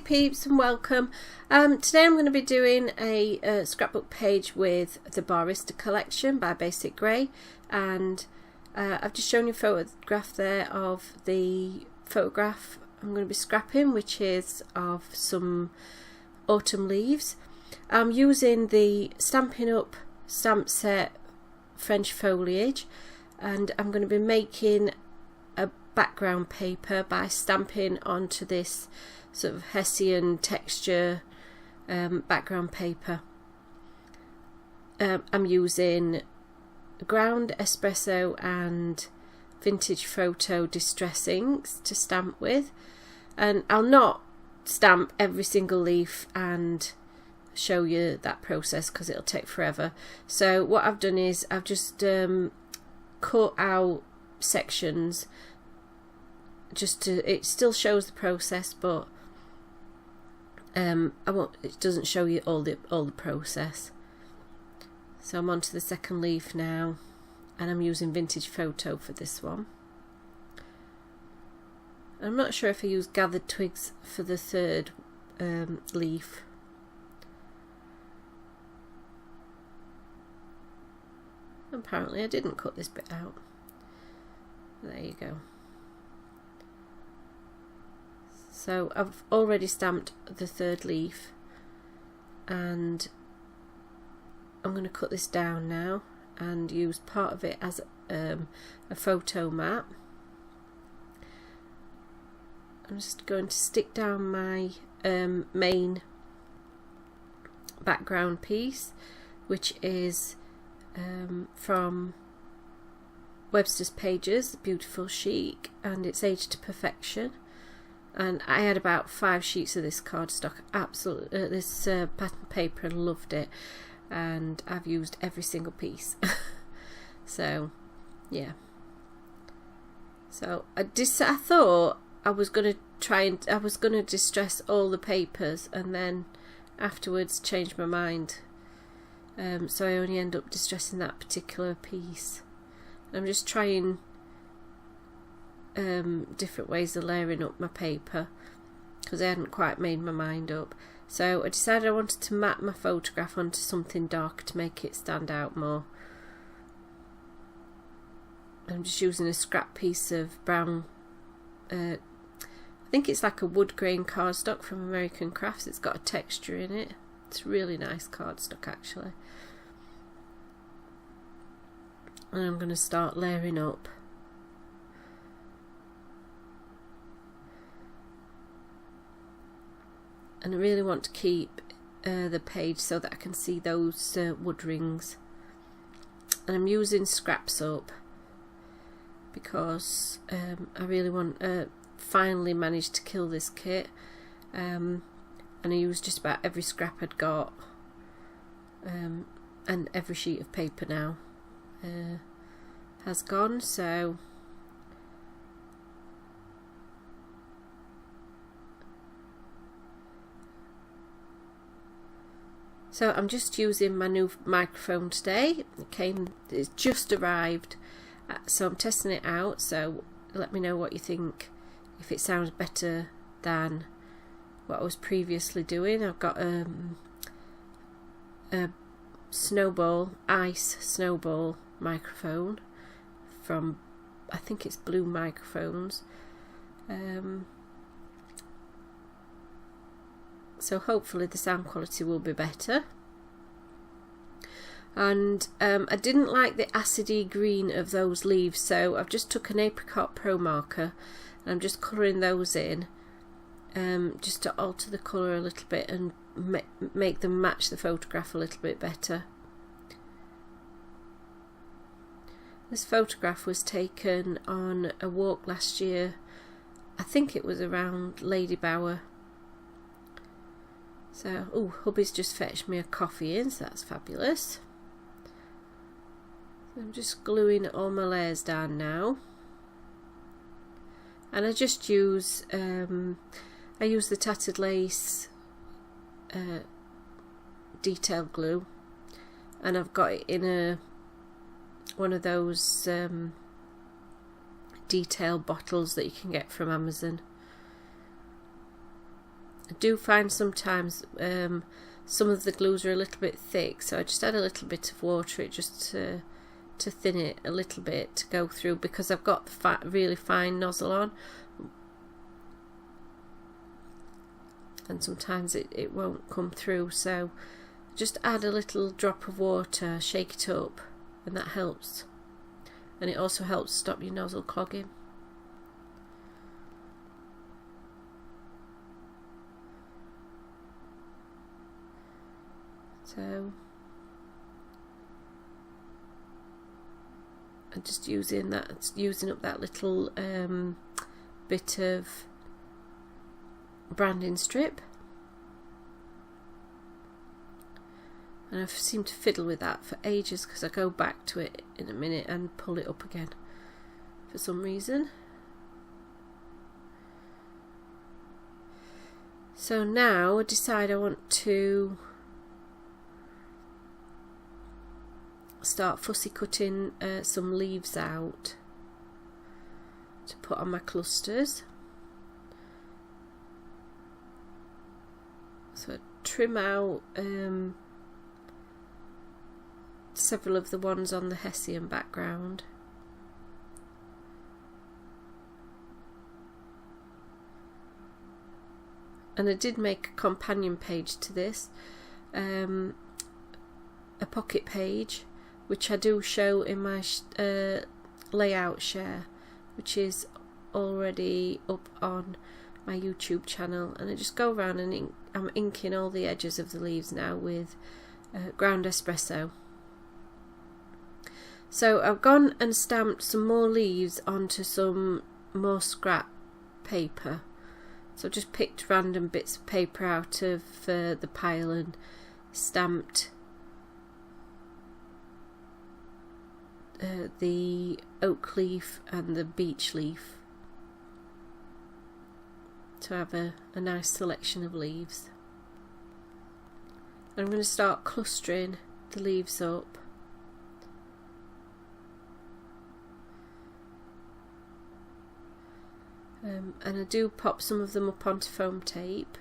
peeps and welcome. Today I'm going to be doing a scrapbook page with the Barista collection by Basic Grey, and I've just shown you a photograph there of the photograph I'm going to be scrapping, which is of some autumn leaves. I'm using the Stampin' Up stamp set French foliage, and I'm going to be making a background paper by stamping onto this sort of Hessian texture background paper. I'm using ground espresso and vintage photo distress inks to stamp with, and I'll not stamp every single leaf and show you that process because it'll take forever. So what I've done is I've just cut out sections just to, it still shows the process, but it doesn't show you all the process. So I'm on to the second leaf now, and I'm using vintage photo for this one. I'm not sure if I use gathered twigs for the third leaf. Apparently I didn't cut this bit out. There you go. So I've already stamped the third leaf, and I'm going to cut this down now and use part of it as a photo mat. I'm just going to stick down my main background piece, which is from Webster's Pages, Beautiful Chic, and it's aged to perfection. And I had about 5 sheets of this cardstock, absolutely this pattern paper, and loved it, and I've used every single piece. So yeah, so I thought I was going to distress all the papers and then afterwards change my mind, so I only end up distressing that particular piece. I'm just trying different ways of layering up my paper because I hadn't quite made my mind up. So I decided I wanted to map my photograph onto something darker to make it stand out more. I'm just using a scrap piece of brown, I think it's like a wood grain cardstock from American Crafts. It's got a texture in it. It's really nice cardstock actually. And I'm going to start layering up. And I really want to keep the page so that I can see those wood rings. And I'm using scrap soap because I really want finally managed to kill this kit, and I used just about every scrap I'd got, and every sheet of paper now has gone. So I'm just using my new microphone today. It's just arrived, so I'm testing it out. So let me know what you think, if it sounds better than what I was previously doing. I've got a ice snowball microphone from, I think it's Blue Microphones. So hopefully the sound quality will be better. And I didn't like the acidy green of those leaves, so I've just took an Apricot Pro marker and I'm just colouring those in, just to alter the colour a little bit and make them match the photograph a little bit better. This photograph was taken on a walk last year. I think it was around Lady Bower. So, oh, hubby's just fetched me a coffee in, so that's fabulous. So I'm just gluing all my layers down now. And I just use, I use the Tattered Lace detail glue, and I've got it in one of those detail bottles that you can get from Amazon. I do find sometimes some of the glues are a little bit thick, so I just add a little bit of water just to thin it a little bit to go through, because I've got the really fine nozzle on, and sometimes it won't come through, so just add a little drop of water, shake it up, and that helps. And it also helps stop your nozzle clogging. So I'm just using up that little bit of branding strip, and I've seemed to fiddle with that for ages because I go back to it in a minute and pull it up again for some reason. So now I decide I want to start fussy cutting some leaves out to put on my clusters. So I trim out several of the ones on the Hessian background. And I did make a companion page to this, a pocket page, which I do show in my layout share, which is already up on my YouTube channel. And I just go around and I'm inking all the edges of the leaves now with ground espresso. So I've gone and stamped some more leaves onto some more scrap paper. So I just picked random bits of paper out of the pile and stamped the oak leaf and the beech leaf to have a nice selection of leaves. I'm going to start clustering the leaves up. And I do pop some of them up onto foam tape.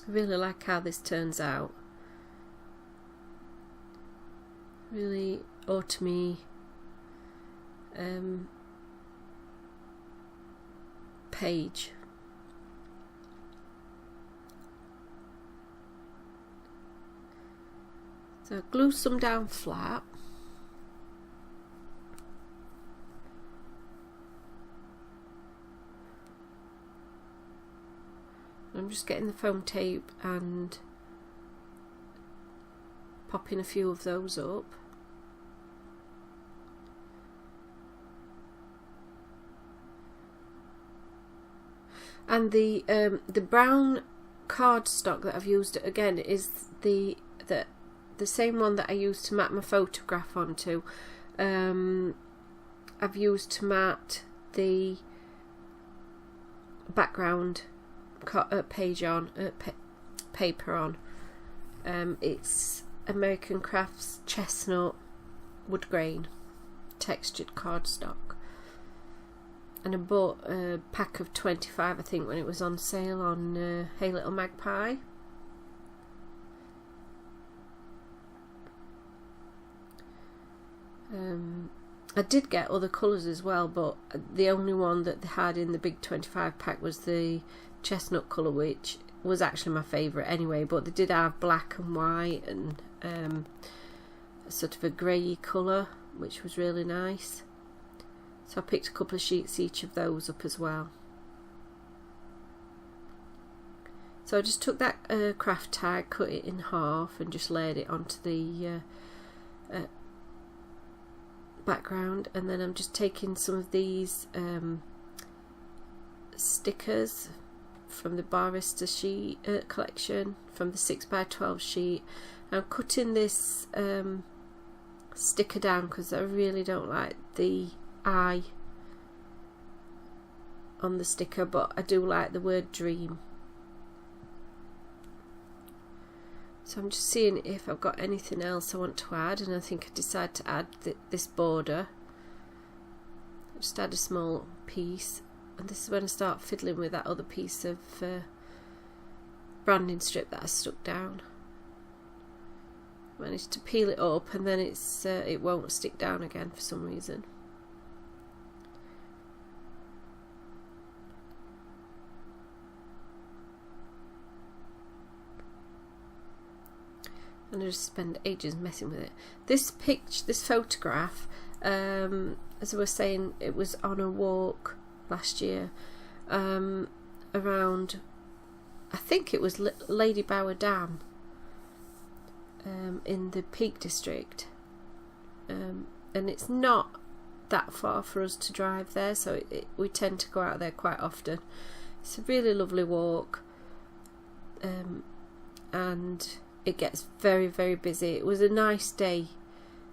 I really like how this turns out. Really autumny page. So I glue some down flat. I'm just getting the foam tape and popping a few of those up. And the brown cardstock that I've used again is the same one that I used to mat my photograph onto. I've used to mat the background page on paper on. It's American Crafts chestnut wood grain textured cardstock, and I bought a pack of 25 I think when it was on sale on Hey Little Magpie. I did get other colours as well, but the only one that they had in the big 25 pack was the chestnut colour, which was actually my favourite anyway, but they did have black and white and sort of a grey colour, which was really nice. So I picked a couple of sheets each of those up as well. So I just took that craft tag, cut it in half and just laid it onto the background, and then I'm just taking some of these stickers from the Barista sheet collection, from the 6x12 sheet. I'm cutting this sticker down because I really don't like the eye on the sticker, but I do like the word dream. So I'm just seeing if I've got anything else I want to add, and I think I decided to add this border. Just add a small piece and this is when I start fiddling with that other piece of branding strip that I stuck down. Managed to peel it up, and then it won't stick down again for some reason. And I just spend ages messing with it. This photograph, as I was saying, it was on a walk last year around, I think it was Lady Bower Dam in the Peak District, and it's not that far for us to drive there, so we tend to go out there quite often. It's a really lovely walk, and it gets very, very busy. It was a nice day,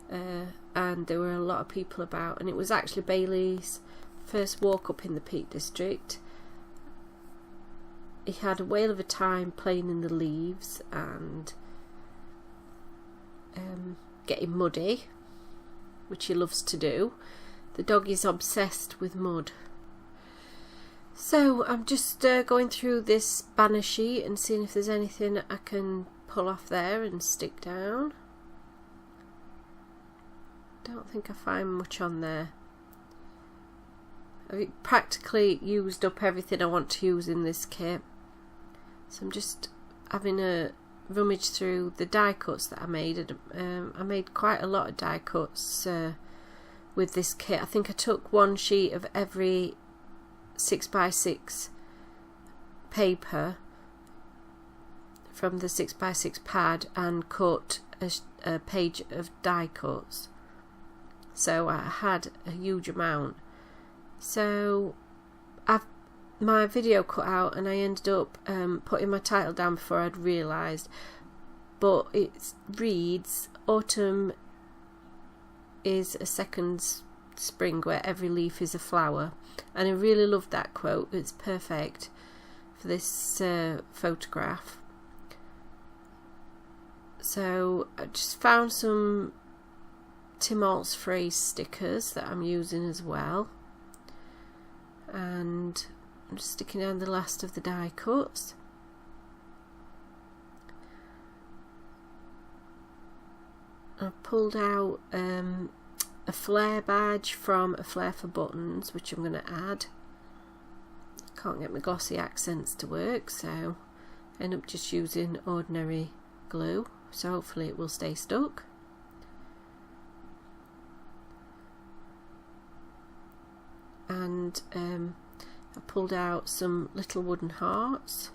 and there were a lot of people about, and it was actually Bailey's first walk up in the Peak District. He had a whale of a time playing in the leaves and getting muddy, which he loves to do. The dog is obsessed with mud. So I'm just going through this banner sheet and seeing if there's anything I can pull off there and stick down. Don't think I find much on there. I've practically used up everything I want to use in this kit, so I'm just having a rummage through the die cuts that I made. I made quite a lot of die cuts with this kit. I think I took one sheet of every 6x6 paper from the 6x6 pad and cut a page of die cuts, so I had a huge amount. So I've my video cut out, and I ended up putting my title down before I'd realised, but it reads autumn is a second spring where every leaf is a flower, and I really loved that quote. It's perfect for this photograph. So I just found some Tim Holtz phrase stickers that I'm using as well, and I'm just sticking down the last of the die cuts. I've pulled out a flare badge from A Flare for Buttons, which I'm going to add. Can't get my glossy accents to work, so I end up just using ordinary glue, so hopefully it will stay stuck. And I pulled out some little wooden hearts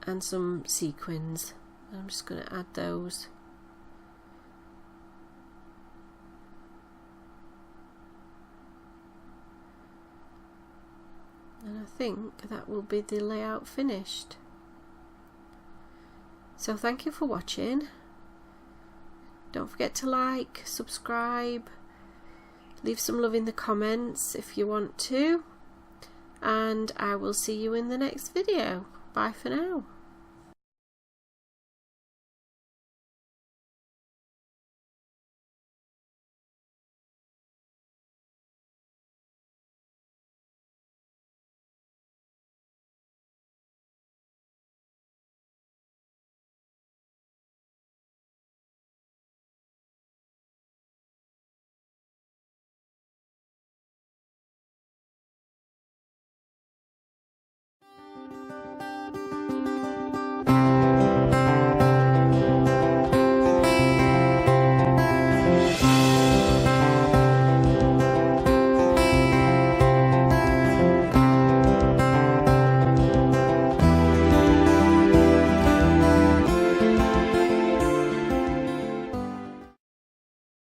and some sequins. I'm just going to add those. And I think that will be the layout finished. So thank you for watching. Don't forget to like, subscribe, leave some love in the comments if you want to, and I will see you in the next video. Bye for now.